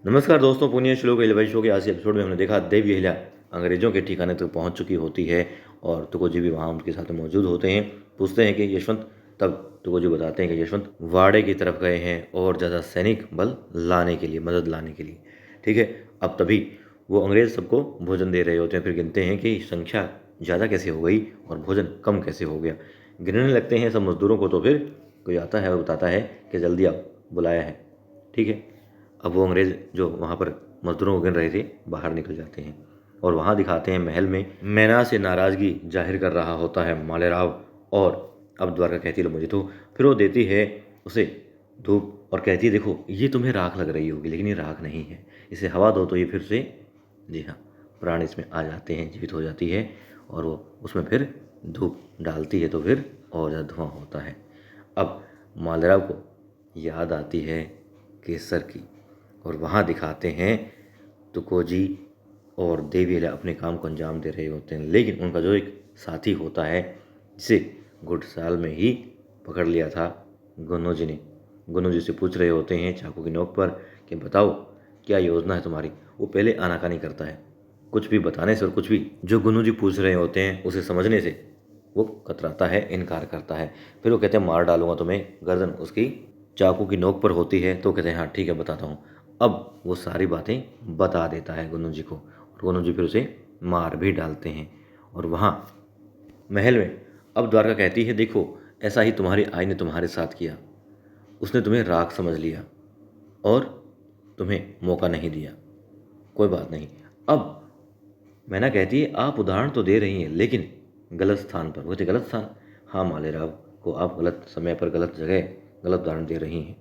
नमस्कार दोस्तों, पुनिया श्लोक एलिवाई शो के आज के एपिसोड में हमने देखा देवी अहिल्या अंग्रेजों के ठिकाने तक पहुंच चुकी होती है और तुकोजी भी वहां उनके साथ मौजूद होते हैं। पूछते हैं कि यशवंत, तब तुकोजी बताते हैं कि यशवंत वाड़े की तरफ गए हैं और ज़्यादा सैनिक बल लाने के लिए, मदद लाने के लिए। ठीक है, अब तभी वो अंग्रेज सबको भोजन दे रहे होते हैं। फिर गिनते हैं कि संख्या ज़्यादा कैसे हो गई और भोजन कम कैसे हो गया। गिनने लगते हैं सब मजदूरों को, तो फिर कोई आता है और बताता है कि जल्दी आप, बुलाया है। ठीक है, अब वो अंग्रेज़ जो वहाँ पर मजदूरों को गिन रहे थे बाहर निकल जाते हैं और वहाँ दिखाते हैं महल में मैना से नाराज़गी जाहिर कर रहा होता है मालेराव। और अब द्वारका कहती है लो मुझे तो। फिर वो देती है उसे धूप और कहती है देखो ये तुम्हें राख लग रही होगी, लेकिन ये राख नहीं है, इसे हवा दो तो ये फिर से, जी हाँ, प्राण इसमें आ जाते हैं, जीवित हो जाती है। और वो उसमें फिर धूप डालती है तो फिर और ज़्यादा धुआं होता है। अब मालेराव को याद आती है केसर की और वहाँ दिखाते हैं तुकोजी और देवी अहिल्या अपने काम को अंजाम दे रहे होते हैं, लेकिन उनका जो एक साथी होता है जिसे घुड़साल में ही पकड़ लिया था गुन्नू ने, गुन्नू से पूछ रहे होते हैं चाकू की नोक पर कि बताओ क्या योजना है तुम्हारी। वो पहले आनाकानी करता है, कुछ भी बताने से और कुछ भी जो गुन्नू पूछ रहे होते हैं उसे समझने से वो कतराता है, इनकार करता है। फिर वो कहते हैं मार डालूंगा तुम्हें, गर्दन उसकी चाकू की नोक पर होती है। तो कहते हैं हाँ ठीक है बताता हूँ। अब वो सारी बातें बता देता है गुन्नू को और गुन्नू फिर उसे मार भी डालते हैं। और वहाँ महल में अब द्वारका कहती है देखो ऐसा ही तुम्हारी आई ने तुम्हारे साथ किया, उसने तुम्हें राख समझ लिया और तुम्हें मौका नहीं दिया। कोई बात नहीं। अब मैना कहती है आप उदाहरण तो दे रही हैं लेकिन गलत स्थान पर। वो गलत स्थान, हाँ मालेराव को आप गलत समय पर गलत जगह गलत उदाहरण दे रही हैं।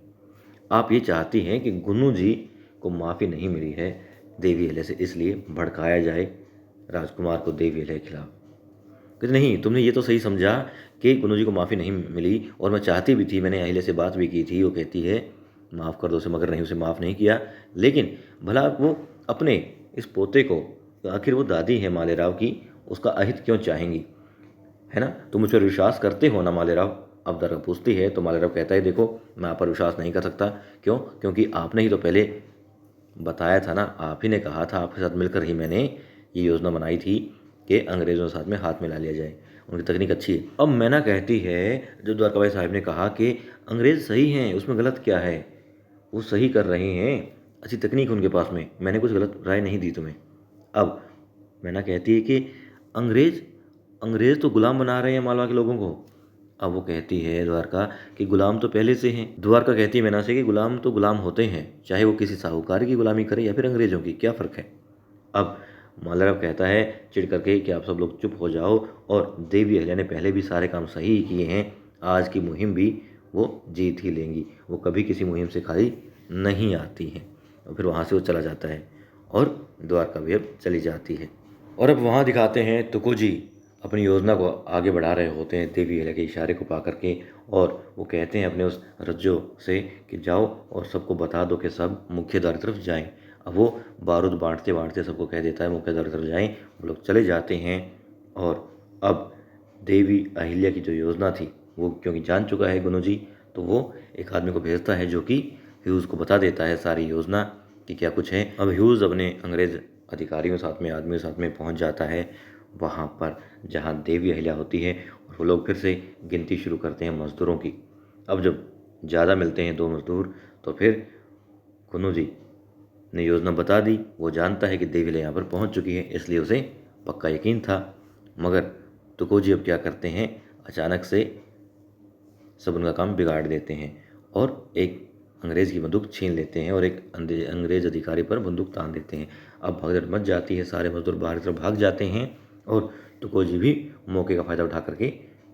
आप ये चाहती हैं कि गुन्नू को माफ़ी नहीं मिली है देवी अहिल्या से, इसलिए भड़काया जाए राजकुमार को देवी अहिल्या के खिलाफ। कहते नहीं, तुमने ये तो सही समझा कि गुन्नू को माफ़ी नहीं मिली और मैं चाहती भी थी, मैंने अहिल्या से बात भी की थी। वो कहती है माफ़ कर दो उसे, मगर नहीं, उसे माफ़ नहीं किया। लेकिन भला वो अपने इस पोते को, आखिर वो दादी है मालेराव की, उसका अहित क्यों चाहेंगी, है ना। तुम मुझ पर विश्वास करते हो ना मालेराव। अब द्वारका पूछती है तो मालेराव कहता है देखो मैं आप पर विश्वास नहीं कर सकता। क्यों? क्योंकि आपने ही तो पहले बताया था ना, आप ही ने कहा था, आपके साथ मिलकर ही मैंने ये योजना बनाई थी कि अंग्रेज़ों के साथ में हाथ मिला लिया जाए, उनकी तकनीक अच्छी है। अब मैना कहती है जो द्वारका भाई साहब ने कहा कि अंग्रेज़ सही हैं, उसमें गलत क्या है, वो सही कर रहे हैं, अच्छी तकनीक उनके पास में, मैंने कुछ गलत राय नहीं दी तुम्हें। अब मैना कहती है कि अंग्रेज़ अंग्रेज़ तो गुलाम बना रहे हैं मालवा के लोगों को। अब वो कहती है द्वारका कि गुलाम तो पहले से हैं। द्वारका कहती है मैना से कि गुलाम तो गुलाम होते हैं, चाहे वो किसी साहूकार की गुलामी करे या फिर अंग्रेज़ों की, क्या फ़र्क है। अब मालेराव कहता है चिढ़ करके कि आप सब लोग चुप हो जाओ, और देवी अहिल्या ने पहले भी सारे काम सही ही किए हैं, आज की मुहिम भी वो जीत ही लेंगी, वो कभी किसी मुहिम से खाली नहीं आती हैं। और फिर वहाँ से वो चला जाता है और द्वारका भी अब चली जाती है। और अब वहाँ दिखाते हैं तुकोजी अपनी योजना को आगे बढ़ा रहे होते हैं देवी अहिल्या के इशारे को पा करके, और वो कहते हैं अपने उस रज्जो से कि जाओ और सबको बता दो कि सब मुख्य द्वार की तरफ जाएं। अब वो बारूद बांटते बांटते सबको कह देता है मुख्य द्वार की तरफ जाएं। वो लोग चले जाते हैं और अब देवी अहिल्या की जो योजना थी वो क्योंकि जान चुका है गुन्नू तो वो एक आदमी को भेजता है जो कि ह्यूज़ को बता देता है सारी योजना कि क्या कुछ है। अब ह्यूज़ अपने अंग्रेज़ अधिकारियों साथ में, आदमियों साथ में पहुंच जाता है वहाँ पर जहाँ देवी अहिल्या होती है, और वो लोग फिर से गिनती शुरू करते हैं मज़दूरों की। अब जब ज़्यादा मिलते हैं 2 मज़दूर तो फिर गुन्नू ने योजना बता दी। वो जानता है कि देवी अहिल्या यहाँ पर पहुँच चुकी है, इसलिए उसे पक्का यकीन था। मगर तुकोजी अब क्या करते हैं, अचानक से सब उनका काम बिगाड़ देते हैं और एक अंग्रेज़ की बंदूक छीन लेते हैं और एक अंग्रेज़ अधिकारी पर बंदूक तान देते हैं। अब भगदड़ मच जाती है, सारे मजदूर बाहर की तरफ भाग जाते हैं और तुकोजी भी मौके का फ़ायदा उठा करके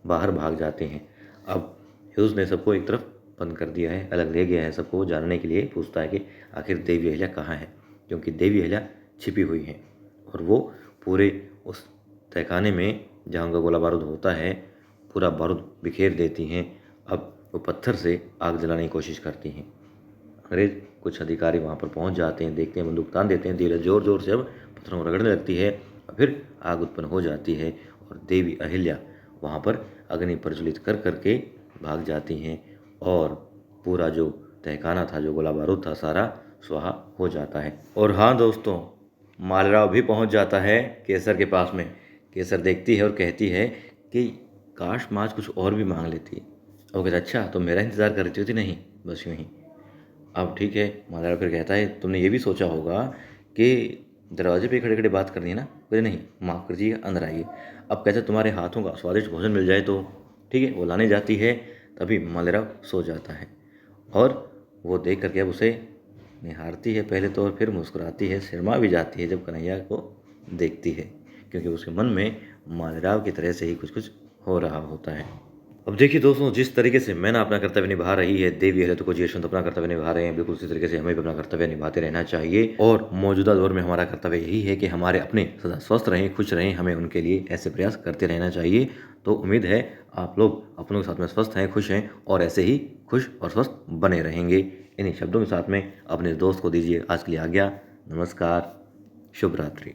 बाहर भाग जाते हैं। अब ह्यूज़ ने सबको एक तरफ बंद कर दिया है, अलग ले गया है, सबको जानने के लिए पूछता है कि आखिर देवी अहिल्या कहाँ है, क्योंकि देवी अहिल्या छिपी हुई हैं और वो पूरे उस तहखाने में जहाँ उनका गोला बारूद होता है पूरा बारूद बिखेर देती हैं। अब वो पत्थर से आग जलाने की कोशिश करती हैं। अंग्रेज़ कुछ अधिकारी वहाँ पर पहुँच जाते हैं, देखते हैं, बंदूक तान देते हैं, धीरे ज़ोर ज़ोर से अब पत्थरों को रगड़ने लगती है और फिर आग उत्पन्न हो जाती है और देवी अहिल्या वहाँ पर अग्नि प्रज्वलित कर करके भाग जाती हैं और पूरा जो तहखाना था, जो गोला बारूद था, सारा स्वाहा हो जाता है। और हाँ दोस्तों, मालराव भी पहुंच जाता है केसर के पास में। केसर देखती है और कहती है कि काश माँ कुछ और भी मांग लेती। वो कहता अच्छा तो मेरा इंतज़ार कर रही थी? नहीं, बस यूँ ही। अब ठीक है, मालराव फिर कहता है तुमने ये भी सोचा होगा कि दरवाजे पे खड़े खड़े बात करनी है ना? बोले नहीं, माफ़ कीजिए, अंदर आइए। अब कहते तुम्हारे हाथों का स्वादिष्ट भोजन मिल जाए तो ठीक है। वो लाने जाती है, तभी मालराव सो जाता है और वो देख करके अब उसे निहारती है पहले तो, और फिर मुस्कुराती है, शर्मा भी जाती है जब कन्हैया को देखती है, क्योंकि उसके मन में मालराव की तरह से ही कुछ कुछ हो रहा होता है। अब देखिए दोस्तों, जिस तरीके से मैंने अपना कर्तव्य निभा रही है, देवी अहिल्या तुकोजी यशवंत अपना कर्तव्य निभा रहे हैं, बिल्कुल उसी तरीके से हमें भी अपना कर्तव्य निभाते रहना चाहिए। और मौजूदा दौर में हमारा कर्तव्य यही है कि हमारे अपने सदा स्वस्थ रहें, खुश रहें, हमें उनके लिए ऐसे प्रयास करते रहना चाहिए। तो उम्मीद है आप लोग अपनों के साथ में स्वस्थ हैं, खुश हैं और ऐसे ही खुश और स्वस्थ बने रहेंगे। इन्हीं शब्दों के साथ में अपने दोस्त को दीजिए आज के लिए आज्ञा। नमस्कार, शुभ रात्रि।